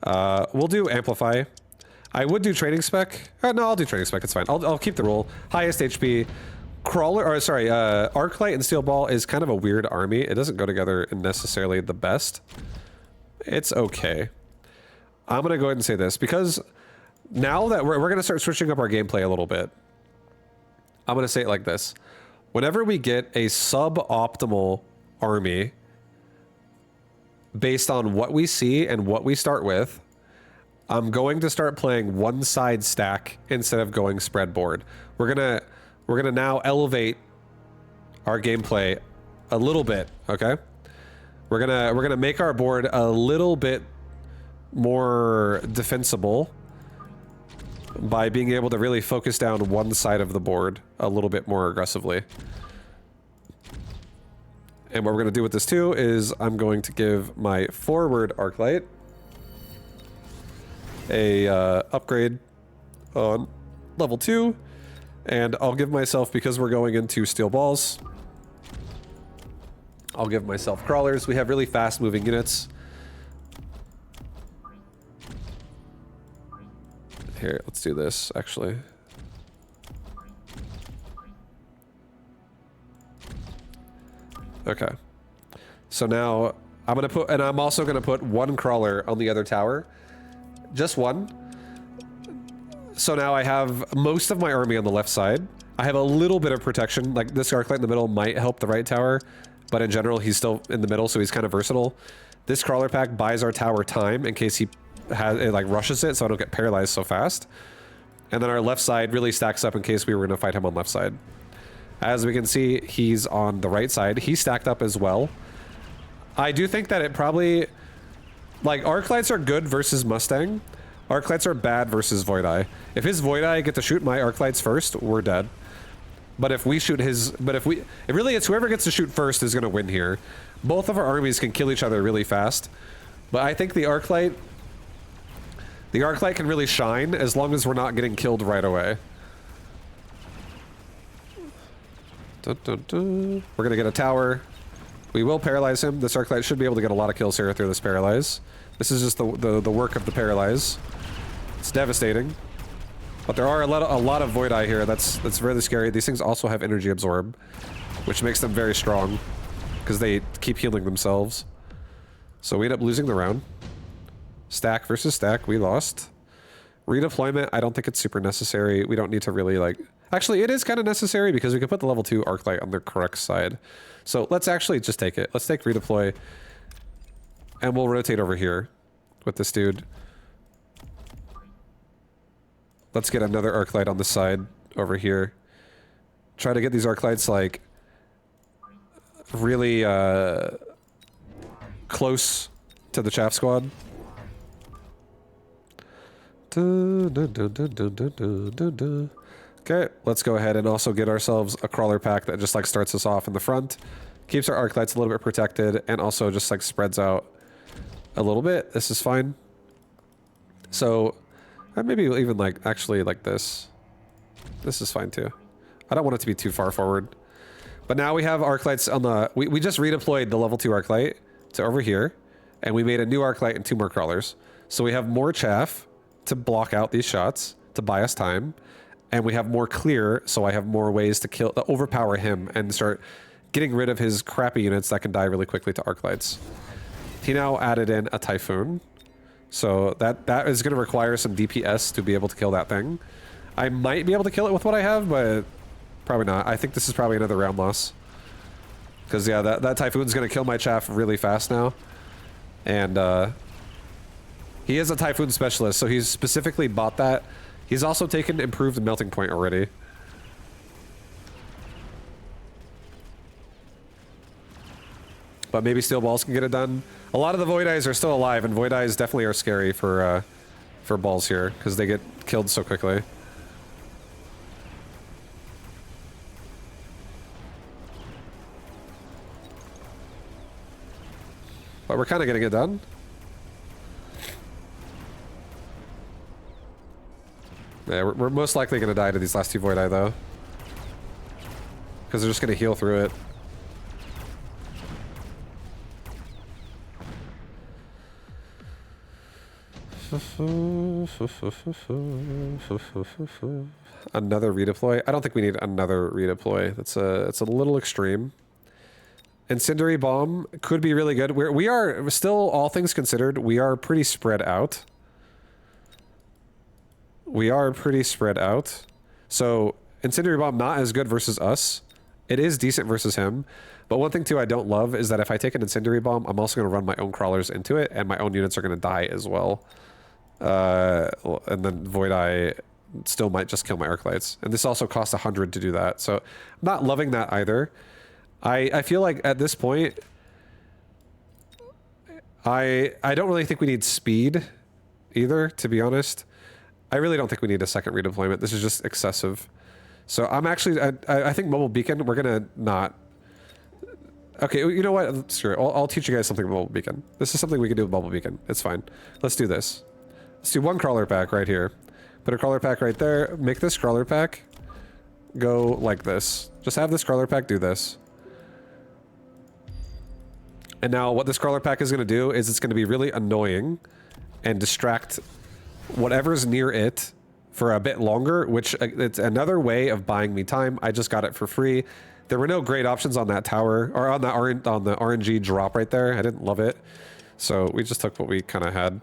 We'll do Amplify. I would do Training Spec. No, I'll do Training Spec. It's fine. I'll keep the rule. Highest HP. Crawler, or sorry, Arclight and Steel Ball is kind of a weird army. It doesn't go together necessarily the best. It's okay. I'm going to go ahead and say this, because now that we're going to start switching up our gameplay a little bit, I'm going to say it like this. Whenever we get a suboptimal army based on what we see and what we start with, I'm going to start playing one side stack instead of going spread board. We're gonna now elevate our gameplay a little bit, okay? We're gonna make our board a little bit more defensible by being able to really focus down one side of the board a little bit more aggressively. And what we're gonna do with this too is I'm going to give my forward Arclight a upgrade on level 2, and I'll give myself, because we're going into Steel Balls, I'll give myself Crawlers. We have really fast moving units. Here, let's do this actually. Okay, so now I'm gonna put, and I'm also gonna put one Crawler on the other tower. Just one. So now I have most of my army on the left side. I have a little bit of protection, like this Arclight in the middle might help the right tower, but in general he's still in the middle, so he's kind of versatile. This Crawler pack buys our tower time in case he has it, like rushes it, so I don't get paralyzed so fast. And then our left side really stacks up in case we were going to fight him on left side. As we can see, he's on the right side. He's stacked up as well. I do think that it probably... Like, Arclights are good versus Mustang. Arclights are bad versus Void Eye. If his Void Eye get to shoot my Arclights first, we're dead. But if we shoot his... But if we... It really, it's whoever gets to shoot first is going to win here. Both of our armies can kill each other really fast. But I think the Arclight... The Arclight can really shine as long as we're not getting killed right away. Dun, dun, dun. We're going to get a tower. We will paralyze him. This Arclight should be able to get a lot of kills here through this paralyze. This is just the work of the paralyze. It's devastating. But there are a lot of Void Eye here. That's really scary. These things also have energy absorb, which makes them very strong because they keep healing themselves. So we end up losing the round. Stack versus stack, we lost. Redeployment, I don't think it's super necessary. We don't need to really like... Actually, it is kind of necessary because we can put the level 2 Arclight on the correct side. So let's actually just take it. Let's take redeploy. And we'll rotate over here with this dude. Let's get another Arclight on the side over here. Try to get these Arclights like really close to the chaff squad. Okay, let's go ahead and also get ourselves a Crawler pack that just like starts us off in the front. Keeps our Arclights a little bit protected and also just like spreads out a little bit. This is fine. So maybe even like actually like this. This is fine too. I don't want it to be too far forward. But now we have Arclights on the... We just redeployed the level 2 Arclight to over here. And we made a new Arclight and 2 more Crawlers. So we have more chaff to block out these shots, to buy us time. And we have more clear, so I have more ways to overpower him and start getting rid of his crappy units that can die really quickly to Arclights. He now added in a Typhoon. So that is going to require some DPS to be able to kill that thing. I might be able to kill it with what I have, but probably not. I think this is probably another round loss. Because, yeah, that Typhoon's going to kill my chaff really fast now. And he is a Typhoon specialist, so he's specifically bought that. He's also taken improved melting point already. But maybe Steel Balls can get it done. A lot of the Void Eyes are still alive, and Void Eyes definitely are scary for balls here, because they get killed so quickly. But we're kind of getting it done. Yeah, we're most likely going to die to these last 2 Void Eye, though. Because they're just going to heal through it. Another redeploy? I don't think we need another redeploy. It's a little extreme. Incendiary bomb could be really good. We are still, all things considered, we are pretty spread out. We are pretty spread out. So incendiary bomb not as good versus us. It is decent versus him. But one thing too I don't love is that if I take an incendiary bomb, I'm also going to run my own crawlers into it, and my own units are going to die as well. And then Void Eye still might just kill my arc lights. And this also costs 100 to do that. So I'm not loving that either. I feel like at this point, I don't really think we need speed either, to be honest. I really don't think we need a second redeployment. This is just excessive. So I'm actually, I think mobile beacon, we're gonna not. Okay, you know what? Screw it. I'll teach you guys something with mobile beacon. This is something we can do with mobile beacon. It's fine. Let's do this. Let's do one crawler pack right here. Put a crawler pack right there. Make this crawler pack go like this. Just have this crawler pack do this. And now what this crawler pack is going to do is it's going to be really annoying and distract whatever's near it for a bit longer, which it's another way of buying me time. I just got it for free. There were no great options on that tower or on the RNG drop right there. I didn't love it. So we just took what we kind of had.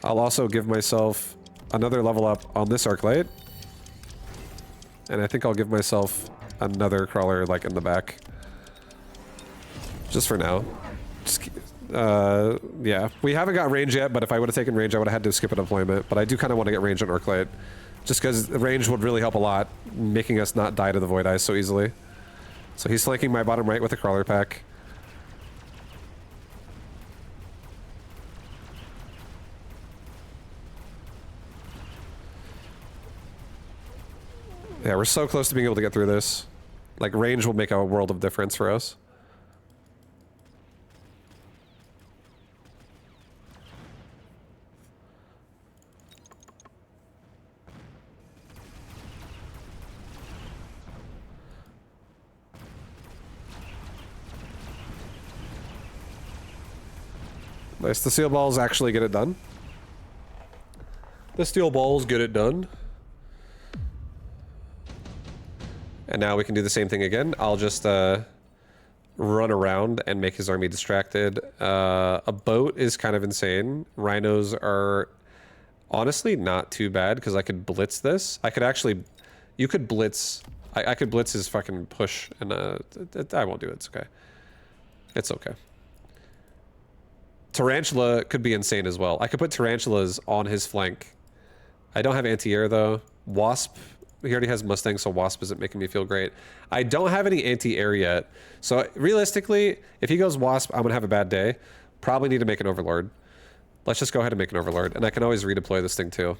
I'll also give myself another level up on this arc light. And I think I'll give myself another crawler like in the back. Just for now. Just, yeah. We haven't got range yet, but if I would have taken range, I would have had to skip a deployment. But I do kind of want to get range on arc light. Just because range would really help a lot, making us not die to the Void Eyes so easily. So he's flanking my bottom right with a crawler pack. Yeah, we're so close to being able to get through this. Like, range will make a world of difference for us. Nice. The steel balls actually get it done. The steel balls get it done. And now we can do the same thing again. I'll just run around and make his army distracted. A boat is kind of insane. Rhinos are honestly not too bad because I could blitz this. I could actually... You could blitz... I could blitz his fucking push and I won't do it. It's okay. It's okay. Tarantula could be insane as well. I could put tarantulas on his flank. I don't have anti-air though. Wasp, he already has Mustang, so Wasp isn't making me feel great. I don't have any anti-air yet. So realistically, if he goes Wasp, I'm gonna have a bad day. Probably need to make an Overlord. Let's just go ahead and make an Overlord. And I can always redeploy this thing too.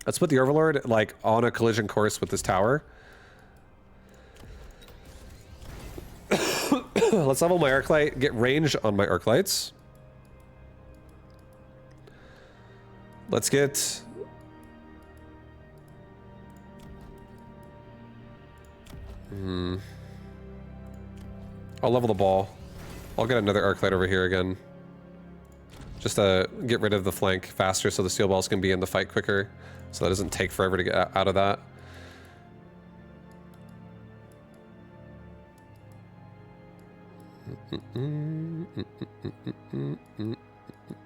Let's put the Overlord like on a collision course with this tower. Let's level my arc light, get range on my arc lights. Let's get... I'll level the ball. I'll get another arc light over here again. Just to get rid of the flank faster so the steel balls can be in the fight quicker. So that doesn't take forever to get out of that.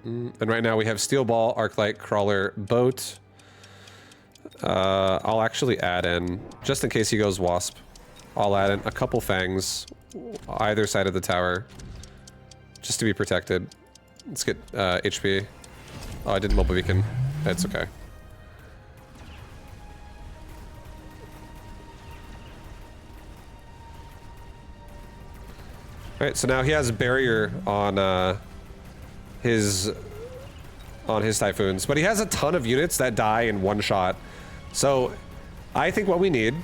And right now we have steel ball, arc light, crawler, boat. I'll actually add in, just in case he goes wasp, I'll add in a couple fangs either side of the tower just to be protected. Let's get HP. Oh, I didn't mobile beacon. It's okay. Alright, so now he has a barrier on his Typhoons, but he has a ton of units that die in one shot. So I think what we need,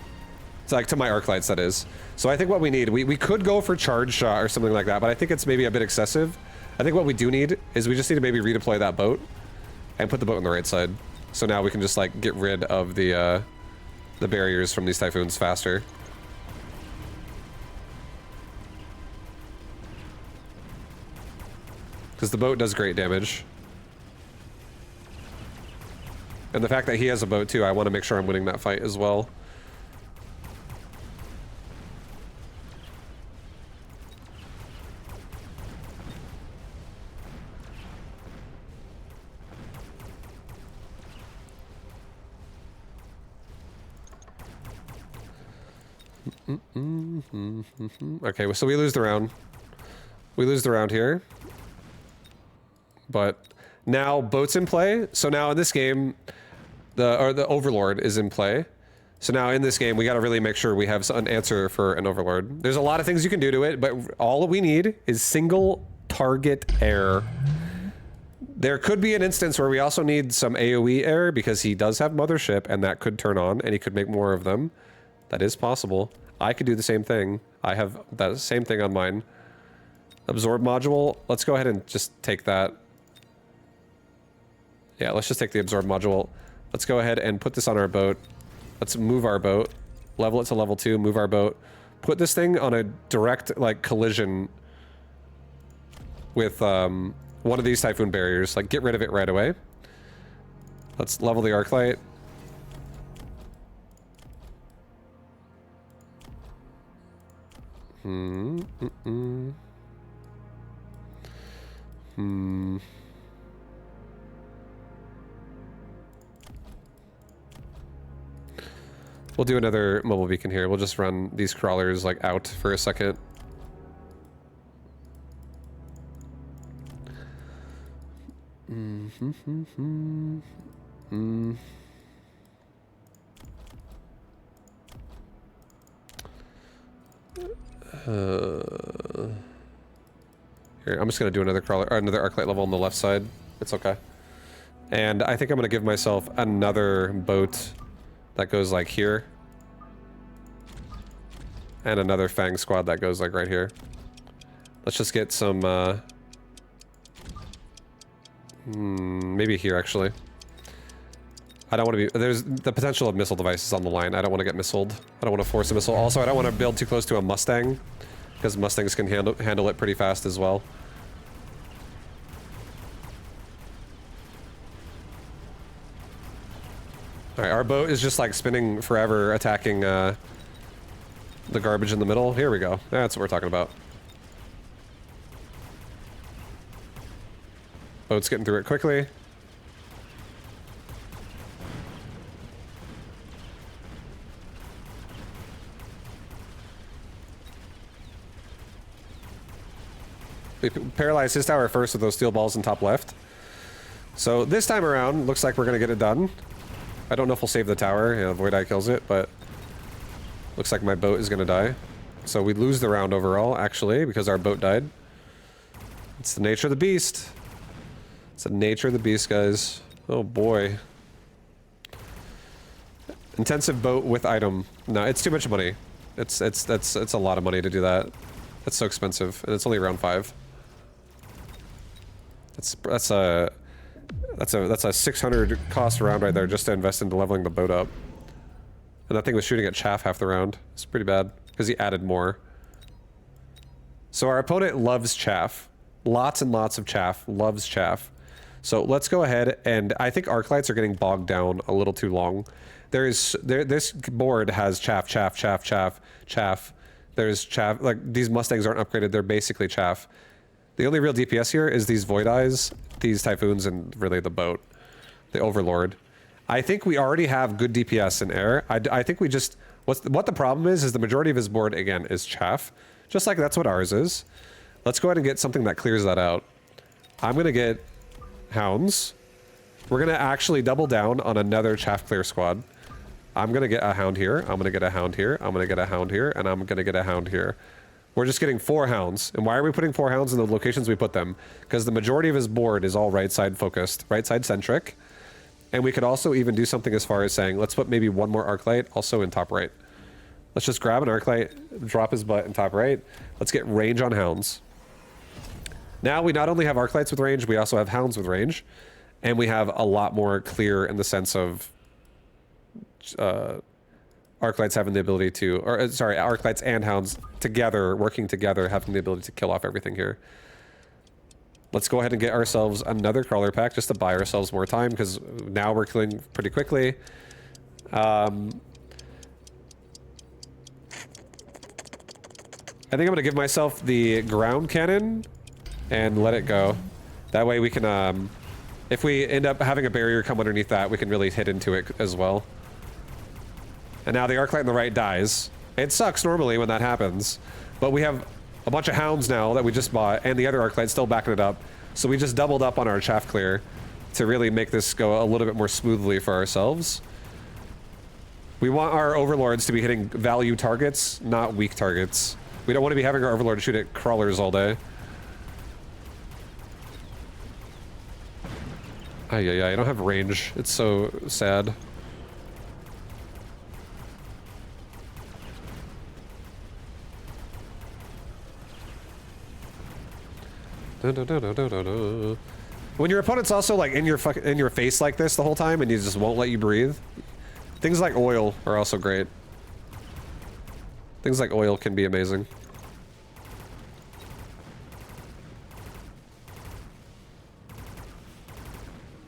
it's like to my arc lights that is. So I think what we need, we could go for charge shot or something like that, but I think it's maybe a bit excessive. I think what we do need is we just need to maybe redeploy that boat and put the boat on the right side. So now we can just like get rid of the barriers from these Typhoons faster. Because the boat does great damage. And the fact that he has a boat too, I want to make sure I'm winning that fight as well. Okay, so we lose the round. We lose the round here. But now boat's in play. So now in this game, the Overlord is in play. So now in this game, we got to really make sure we have an answer for an Overlord. There's a lot of things you can do to it, but all we need is single target air. There could be an instance where we also need some AoE air because he does have Mothership and that could turn on and he could make more of them. That is possible. I could do the same thing. I have that same thing on mine. Absorb module. Let's go ahead and just take that. Yeah, let's just take the absorb module. Let's go ahead and put this on our boat. Let's move our boat. Level it to level 2, move our boat. Put this thing on a direct, like, collision with one of these Typhoon barriers. Like, get rid of it right away. Let's level the arc light. We'll do another mobile beacon here. We'll just run these crawlers like out for a second. Here, I'm just gonna do another crawler or another arc light level on the left side. It's okay. And I think I'm gonna give myself another boat that goes like here. And another Fang squad that goes like right here. Let's just get some maybe here actually. I don't want to be, there's the potential of missile devices on the line. I don't want to get missiled. I don't want to force a missile. Also, I don't want to build too close to a Mustang because Mustangs can handle it pretty fast as well. Alright, our boat is just like spinning forever, attacking the garbage in the middle. Here we go. That's what we're talking about. Boat's getting through it quickly. We paralyzed his tower first with those steel balls in top left. So this time around, looks like we're going to get it done. I don't know if we'll save the tower. Yeah, Void Eye kills it, but looks like my boat is going to die. So we lose the round overall, actually, because our boat died. It's the nature of the beast. It's the nature of the beast, guys. Oh boy. Intensive boat with item. No, it's too much money. It's a lot of money to do that. That's so expensive, and it's only round 5. That's a 600 cost round right there just to invest into leveling the boat up. And that thing was shooting at chaff half the round. It's pretty bad because he added more. So our opponent loves chaff. Lots and lots of chaff. Loves chaff. So let's go ahead, and I think arc lights are getting bogged down a little too long. This board has chaff, chaff, chaff, chaff, chaff. There's chaff. Like, these Mustangs aren't upgraded. They're basically chaff. The only real DPS here is these Void Eyes, these Typhoons, and really the boat. The Overlord. I think we already have good DPS in air. I think we just... What the problem is the majority of his board, again, is chaff. Just like that's what ours is. Let's go ahead and get something that clears that out. I'm going to get Hounds. We're going to actually double down on another chaff clear squad. I'm going to get a Hound here. I'm going to get a Hound here. I'm going to get a Hound here. And I'm going to get a Hound here. We're just getting 4 Hounds. And why are we putting 4 Hounds in the locations we put them? Because the majority of his board is all right side focused, right side centric. And we could also even do something as far as saying, let's put maybe one more arc light also in top right. Let's just grab an arc light, drop his butt in top right. Let's get range on Hounds. Now we not only have arc lights with range, we also have Hounds with range. And we have a lot more clear in the sense of arc lights having the ability to, or sorry, arc lights and Hounds together, working together, having the ability to kill off everything here. Let's go ahead and get ourselves another crawler pack just to buy ourselves more time, because now we're killing pretty quickly. I think I'm going to give myself the ground cannon and let it go. That way we can, if we end up having a barrier come underneath that, we can really hit into it as well. And now the arc light on the right dies. It sucks normally when that happens, but we have a bunch of hounds now that we just bought, and the other arc light's still backing it up. So we just doubled up on our chaff clear to really make this go a little bit more smoothly for ourselves. We want our overlords to be hitting value targets, not weak targets. We don't want to be having our overlord shoot at crawlers all day. Ay, I don't have range. It's so sad. When your opponent's also like in your face like this the whole time and he just won't let you breathe, things like oil are also great. Things like oil can be amazing.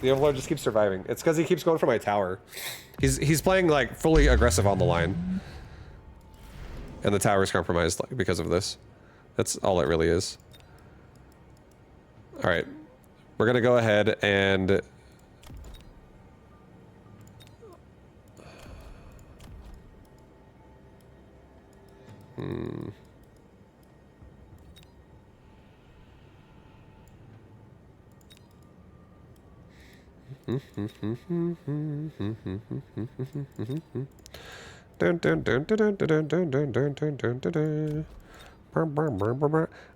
The Overlord just keeps surviving. It's because he keeps going for my tower. He's playing like fully aggressive on the line, and the tower's compromised like, because of this. That's all it really is. All right, we're gonna go ahead and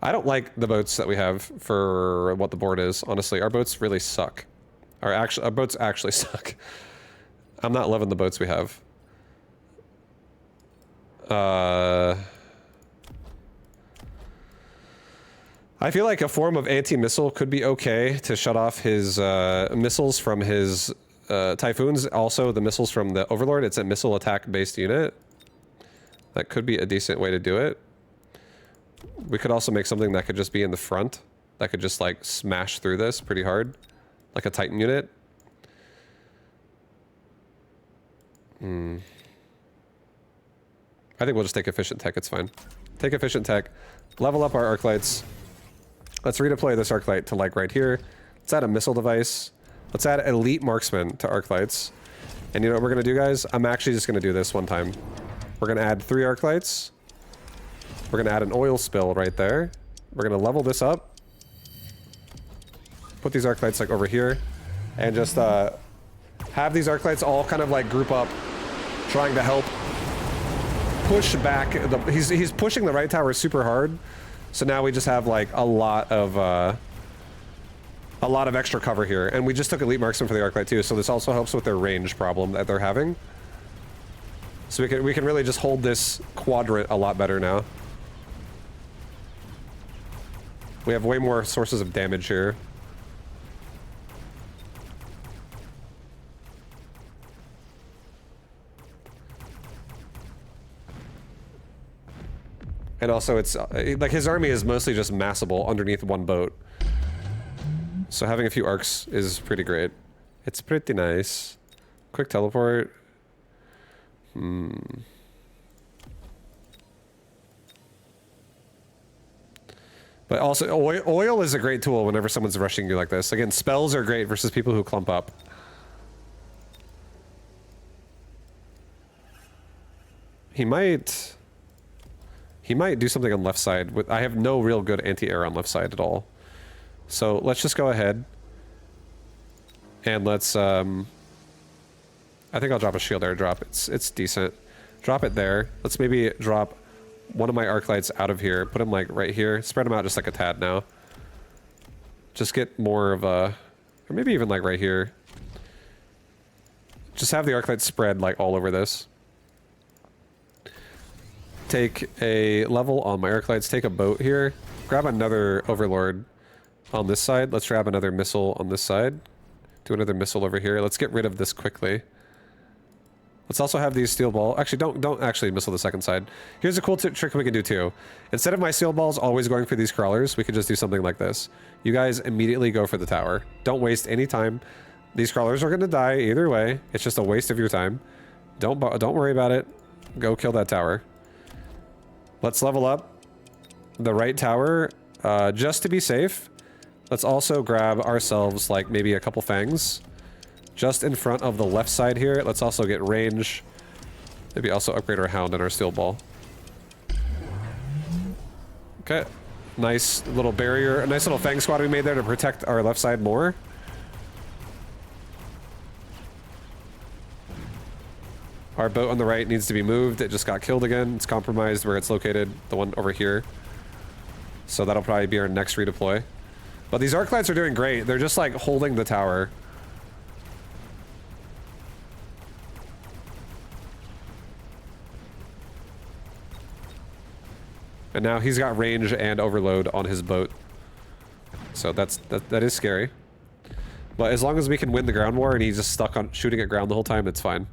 I don't like the boats that we have for what the board is, honestly. Our boats really suck. Our boats actually suck. I'm not loving the boats we have. I feel like a form of anti-missile could be okay to shut off his missiles from his Typhoons. Also, the missiles from the Overlord, it's a missile attack-based unit. That could be a decent way to do it. We could also make something that could just be in the front. That could just, like, smash through this pretty hard. Like a Titan unit. I think we'll just take efficient tech, it's fine. Take efficient tech, level up our arc lights. Let's redeploy this arc light to like right here. Let's add a missile device. Let's add elite marksman to arc lights. And you know what we're gonna do, guys? I'm actually just gonna do this one time. We're gonna add 3 arc lights. We're gonna add an oil spill right there. We're gonna level this up. Put these arc lights like over here. And just have these arc lights all kind of like group up, trying to help push back. He's pushing the right tower super hard. So now we just have like a lot of extra cover here, and we just took elite marksman for the arc light too. So this also helps with their range problem that they're having. So we can really just hold this quadrant a lot better now. We have way more sources of damage here. And also it's, like his army is mostly just massable underneath one boat. So having a few arcs is pretty great. It's pretty nice. Quick teleport. But also, oil is a great tool whenever someone's rushing you like this. Again, spells are great versus people who clump up. He might do something on left side. I have no real good anti-air on left side at all. So let's just go ahead. And let's, I think I'll drop a shield airdrop. It's decent. Drop it there. Let's maybe drop one of my arc lights out of here. Put them like right here. Spread them out just like a tad now. Just get more of a, or maybe even like right here. Just have the arc lights spread like all over this. Take a level on my arc lights. Take a boat here. Grab another overlord on this side. Let's grab another missile on this side. Do another missile over here. Let's get rid of this quickly. Let's also have these steel ball. Actually, don't actually missile the second side. Here's a cool trick we can do too. Instead of my steel balls always going for these crawlers, we could just do something like this. You guys immediately go for the tower. Don't waste any time. These crawlers are going to die either way. It's just a waste of your time. Don't worry about it. Go kill that tower. Let's level up the right tower just to be safe. Let's also grab ourselves like maybe a couple fangs. Just in front of the left side here. Let's also get range. Maybe also upgrade our hound and our steel ball. Okay. Nice little barrier. A nice little fang squad we made there to protect our left side more. Our boat on the right needs to be moved. It just got killed again. It's compromised where it's located. The one over here. So that'll probably be our next redeploy. But these arc lights are doing great. They're just like holding the tower. And now he's got range and overload on his boat. So that is scary. But as long as we can win the ground war and he's just stuck on shooting at ground the whole time, it's fine.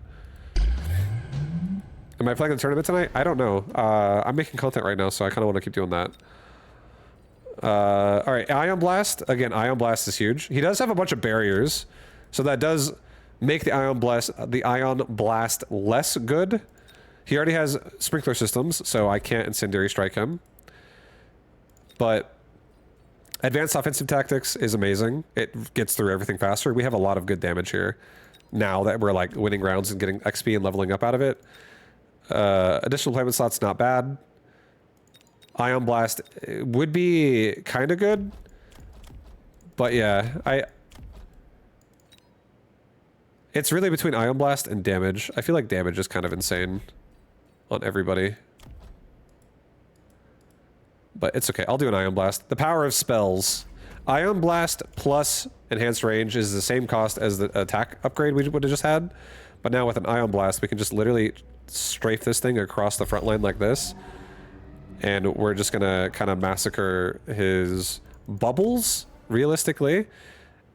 Am I playing the tournament tonight? I don't know. I'm making content right now, so I kind of want to keep doing that. All right, Ion Blast. Again, Ion Blast is huge. He does have a bunch of barriers, so that does make the Ion Blast less good. He already has sprinkler systems, so I can't incendiary strike him. But advanced offensive tactics is amazing. It gets through everything faster. We have a lot of good damage here now that we're like winning rounds and getting XP and leveling up out of it. Additional deployment slots, not bad. Ion Blast would be kind of good. But yeah, it's really between Ion Blast and damage. I feel like damage is kind of insane on everybody. But it's okay. I'll do an Ion Blast. The power of spells. Ion Blast plus enhanced range is the same cost as the attack upgrade we would have just had. But now with an Ion Blast, we can just literally strafe this thing across the front line like this. And we're just going to kind of massacre his bubbles, realistically.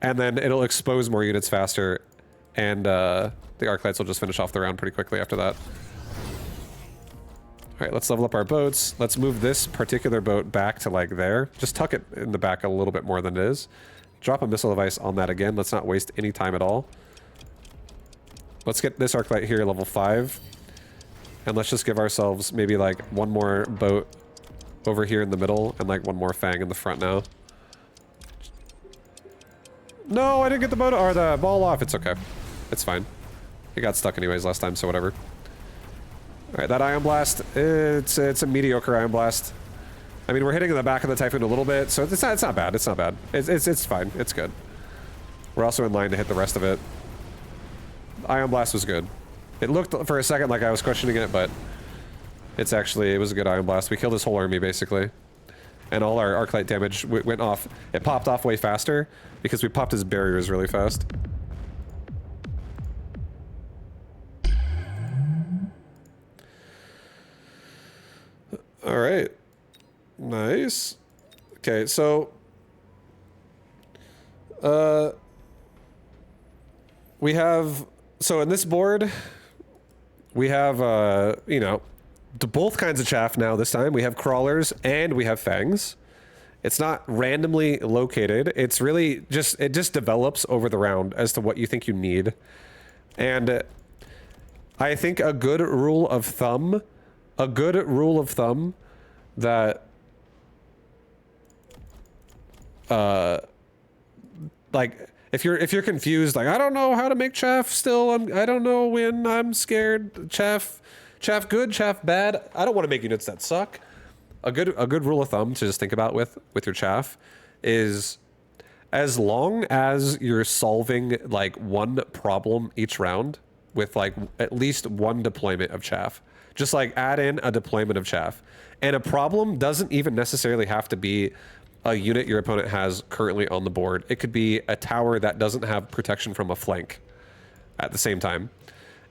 And then it'll expose more units faster. And the arc lights will just finish off the round pretty quickly after that. All right, let's level up our boats. Let's move this particular boat back to like there. Just tuck it in the back a little bit more than it is. Drop a missile device on that again. Let's not waste any time at all. Let's get this arc light here, level 5. And let's just give ourselves maybe like one more boat over here in the middle and like one more fang in the front now. No, I didn't get the boat or the ball off. It's okay. It's fine. It got stuck anyways last time, so whatever. All right, that Ion Blast, it's a mediocre Ion Blast. I mean, we're hitting in the back of the Typhoon a little bit, so it's not bad. It's not bad. It's fine. It's good. We're also in line to hit the rest of it. Ion Blast was good. It looked for a second like I was questioning it, but it was a good Ion Blast. We killed his whole army, basically. And all our arc light damage went off. It popped off way faster because we popped his barriers really fast. All right. Nice. Okay, so we have, so in this board, we have, you know, both kinds of chaff now this time. We have crawlers and we have fangs. It's not randomly located. It's really just, it just develops over the round as to what you think you need. And I think a good rule of thumb that like if you're confused, like I don't know how to make chaff still, I don't know when, I'm scared, chaff good, chaff bad, I don't want to make units that suck. A good rule of thumb to just think about with your chaff is as long as you're solving like one problem each round with like at least one deployment of chaff. Just like add in a deployment of chaff. And a problem doesn't even necessarily have to be a unit your opponent has currently on the board. It could be a tower that doesn't have protection from a flank at the same time.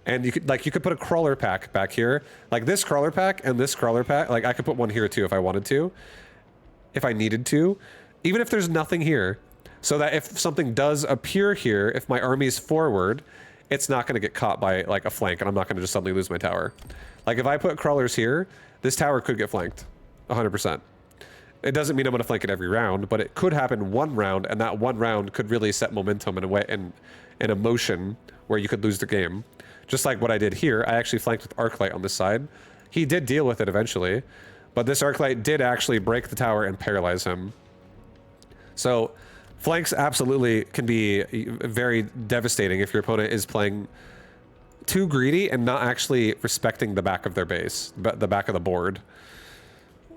And you could put a crawler pack back here. Like this crawler pack and this crawler pack. Like I could put one here too if I wanted to. If I needed to. Even if there's nothing here. So that if something does appear here, if my army's forward, it's not going to get caught by like a flank, and I'm not going to just suddenly lose my tower. Like if I put crawlers here, this tower could get flanked 100%. It doesn't mean I'm going to flank it every round, but it could happen one round, and that one round could really set momentum in a way, in a motion where you could lose the game. Just like what I did here, I actually flanked with Arclight on this side. He did deal with it eventually, but this Arclight did actually break the tower and paralyze him. So flanks absolutely can be very devastating if your opponent is playing too greedy and not actually respecting the back of their base, the back of the board.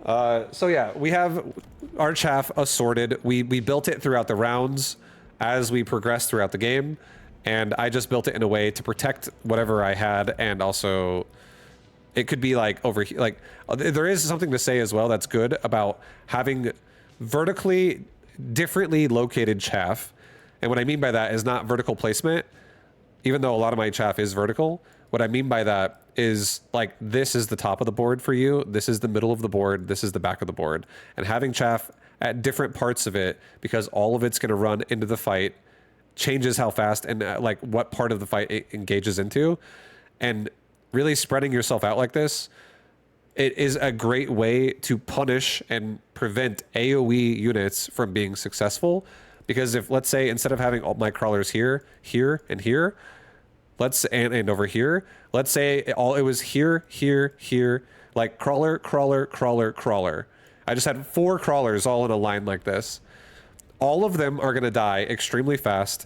So yeah, we have our chaff assorted. We built it throughout the rounds as we progressed throughout the game, and I just built it in a way to protect whatever I had, and also it could be like over here. Like there is something to say as well that's good about having vertically differently located chaff. And what I mean by that is not vertical placement, even though a lot of my chaff is vertical. What I mean by that is like this is the top of the board for you, this is the middle of the board, this is the back of the board. And having chaff at different parts of it, because all of it's going to run into the fight, changes how fast and like what part of the fight it engages into. And really spreading yourself out like this, it is a great way to punish and prevent AoE units from being successful. Because if, let's say, instead of having all my crawlers here, here, and here, and over here, let's say it was here, here, here, like crawler, crawler, crawler, crawler. I just had 4 crawlers all in a line like this. All of them are going to die extremely fast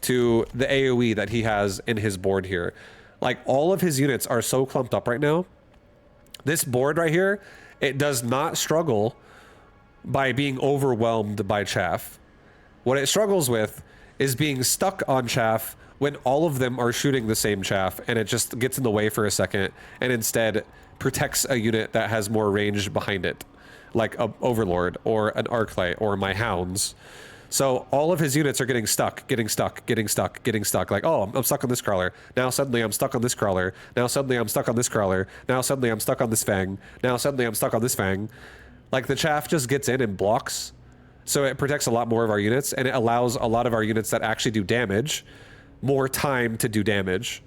to the AoE that he has in his board here. Like all of his units are so clumped up right now. This board right here, it does not struggle by being overwhelmed by chaff. What it struggles with is being stuck on chaff when all of them are shooting the same chaff, and it just gets in the way for a second and instead protects a unit that has more range behind it, like a Overlord or an Arclight or my Hounds. So all of his units are getting stuck, getting stuck, getting stuck, getting stuck. Like, oh, I'm stuck on this crawler. Now suddenly I'm stuck on this crawler. Now suddenly I'm stuck on this crawler. Now suddenly I'm stuck on this Fang. Now suddenly I'm stuck on this Fang. Like the chaff just gets in and blocks. So it protects a lot more of our units, and it allows a lot of our units that actually do damage more time to do damage.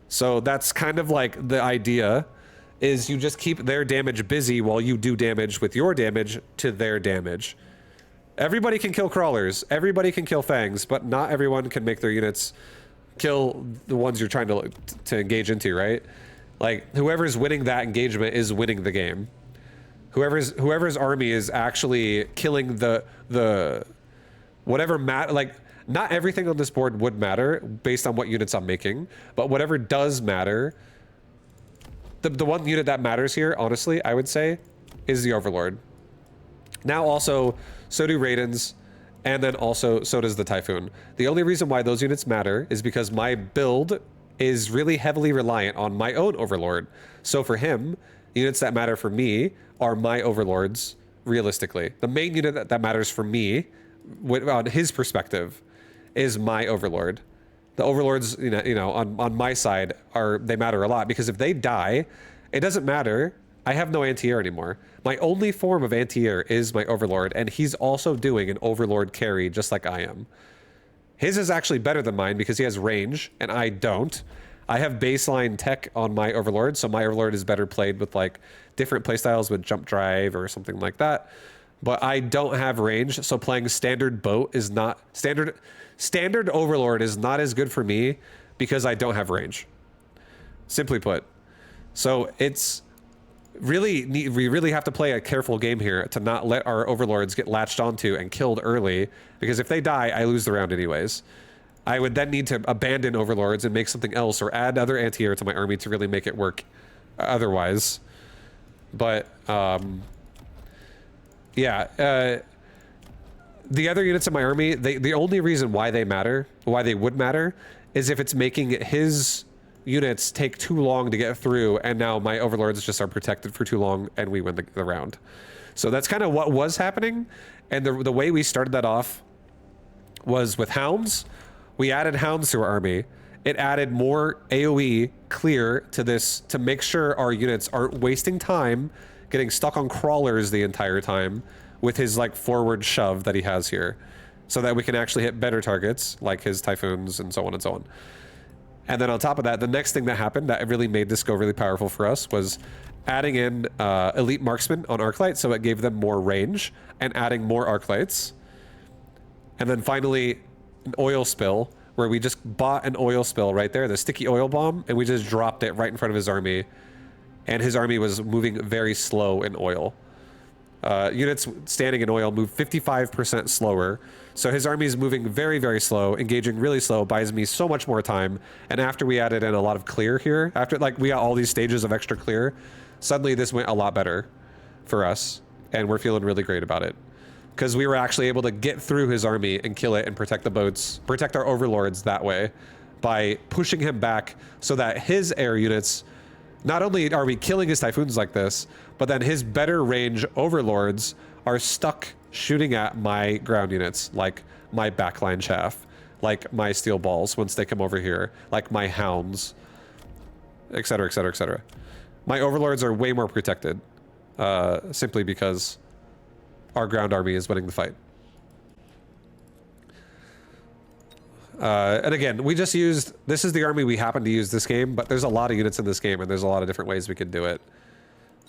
So that's kind of like the idea, is you just keep their damage busy while you do damage with your damage to their damage. Everybody can kill crawlers, everybody can kill fangs, but not everyone can make their units kill the ones you're trying to engage into, right? Like whoever's winning that engagement is winning the game. Whoever's army is actually killing the whatever like not everything on this board would matter based on what units I'm making, but whatever does matter, the one unit that matters here, honestly, I would say, is the Overlord. Now also, so do Raidens, and then also so does the Typhoon. The only reason why those units matter is because my build is really heavily reliant on my own Overlord. So for him, units that matter for me are my Overlords, realistically. The main unit that matters for me, on his perspective, is my Overlord. The Overlords, you know, on my side, they matter a lot, because if they die, it doesn't matter. I have no anti-air anymore. My only form of anti-air is my Overlord, and he's also doing an Overlord carry just like I am. His is actually better than mine because he has range, and I don't. I have baseline tech on my Overlord, so my Overlord is better played with like different playstyles with jump drive or something like that. But I don't have range, so playing standard boat is not standard Overlord is not as good for me because I don't have range. Simply put. So it's we really have to play a careful game here to not let our Overlords get latched onto and killed early, because if they die, I lose the round anyways. I would then need to abandon Overlords and make something else or add other anti-air to my army to really make it work otherwise. But yeah, the other units in my army, the only reason why they would matter, is if it's making his units take too long to get through, and now my Overlords just are protected for too long and we win the round. So that's kind of what was happening. And the way we started that off was with Hounds. We added Hounds to our army. It added more AoE clear to this to make sure our units aren't wasting time getting stuck on crawlers the entire time with his like forward shove that he has here. so that we can actually hit better targets like his Typhoons and so on and so on. And then on top of that, the next thing that happened that really made this go really powerful for us was adding in elite marksman on Arclight, so it gave them more range, and adding more Arclights. And then finally, an oil spill, where we just bought an oil spill right there, the sticky oil bomb, and we just dropped it right in front of his army. And his army was moving very slow in oil. Units standing in oil move 55% slower. So his army is moving very, very slow, engaging really slow, buys me so much more time. And after we added in a lot of clear here, after like we got all these stages of extra clear, suddenly this went a lot better for us. And we're feeling really great about it. Because we were actually able to get through his army and kill it and protect the boats, protect our overlords that way by pushing him back so that his air units, not only are we killing his Typhoons like this, but then his better range overlords are stuck shooting at my ground units, like my backline chaff, like my steel balls once they come over here, like my hounds, etc., etc., etc. My overlords are way more protected, simply because our ground army is winning the fight. And again, we just used, this is the army we happen to use this game, but there's a lot of units in this game and there's a lot of different ways we can do it.